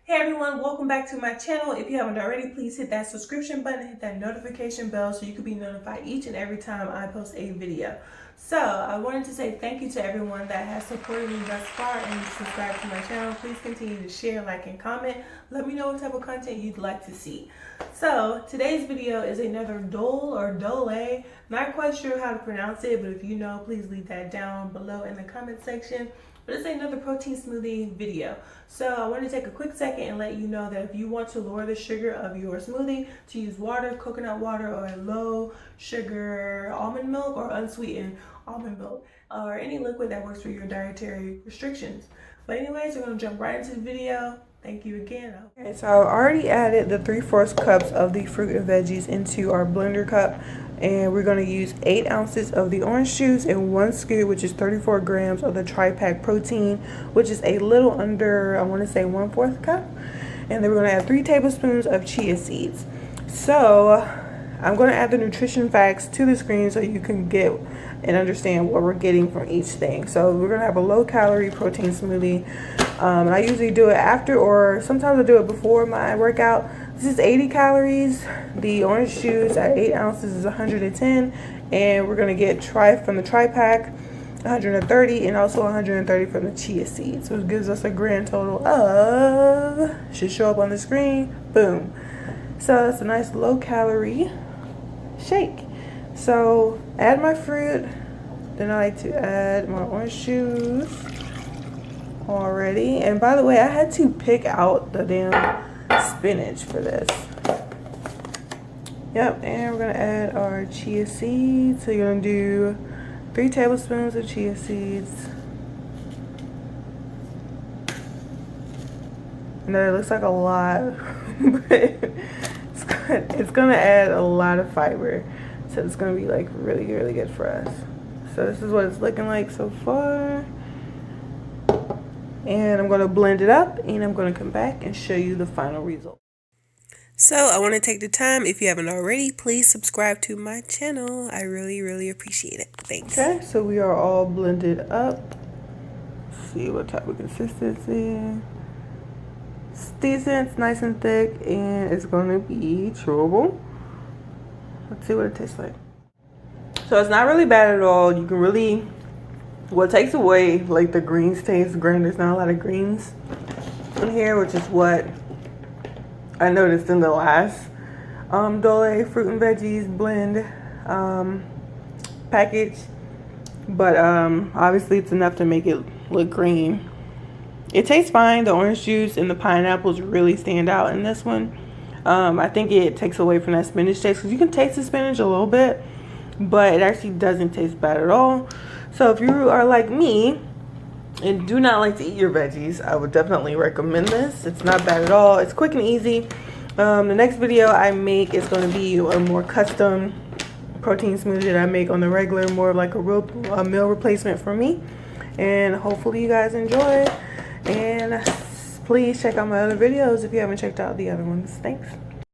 Hey everyone, welcome back to my channel. If you haven't already, please hit that subscription button, hit that notification bell so you can be notified each and every time I post a video. So I wanted to say thank you to everyone that has supported me thus far and subscribed to my channel. Please continue to share, like, and comment. Let me know what type of content you'd like to see. So today's video is another Dole or Dole. Not quite sure how to pronounce it, but if you know, please leave that down below in the comment section. But it's another protein smoothie video. So I want to take a quick second and let you know that if you want to lower the sugar of your smoothie, to use water, coconut water, or a low sugar almond milk or unsweetened almond milk, or any liquid that works for your dietary restrictions. But anyways, we're going to jump right into the video. Thank you again. Okay, so I've already added the 3/4 cups of the fruit and veggies into our blender cup. And we're going to use 8 ounces of the orange juice and 1 scoop, which is 34 grams of the tri-pack protein, which is a little under, I want to say 1/4 cup. And then we're going to add 3 tablespoons of chia seeds. So I'm going to add the nutrition facts to the screen so you can get and understand what we're getting from each thing. So we're going to have a low calorie protein smoothie. And I usually do it after, or sometimes I do it before my workout. This is 80 calories. The orange juice at 8 ounces is 110. And we're going to get from the tri-pack 130 and also 130 from the chia seeds. So it gives us a grand total of, should show up on the screen, boom. So it's a nice low calorie shake. So add my fruit. Then I like to add my orange juice already. And by the way, I had to pick out the damn spinach for this. Yep, and we're gonna add our chia seeds. So you're gonna do 3 tablespoons of chia seeds. I know it looks like a lot, but it's gonna add a lot of fiber. So it's gonna be like really, really good for us. So this is what it's looking like so far. And I'm going to blend it up and I'm going to come back and show you the final result. So I want to take the time, if you haven't already, please subscribe to my channel. I really, really appreciate it. Thanks. Okay, so we are all blended up. Let's see what type of consistency. It's decent, it's nice and thick, and it's going to be chewable. Let's see what it tastes like. So it's not really bad at all. You can really, what takes away like the greens taste. Granted, there's not a lot of greens in here, which is what I noticed in the last Dole fruit and veggies blend package. But obviously it's enough to make it look green. It tastes fine. The orange juice and the pineapples really stand out in this one. I think it takes away from that spinach taste, because you can taste the spinach a little bit, but it actually doesn't taste bad at all. So if you are like me and do not like to eat your veggies, I would definitely recommend this. It's not bad at all. It's quick and easy. The next video I make is going to be a more custom protein smoothie that I make on the regular, more of like a meal replacement for me. And hopefully you guys enjoy. And please check out my other videos if you haven't checked out the other ones. Thanks.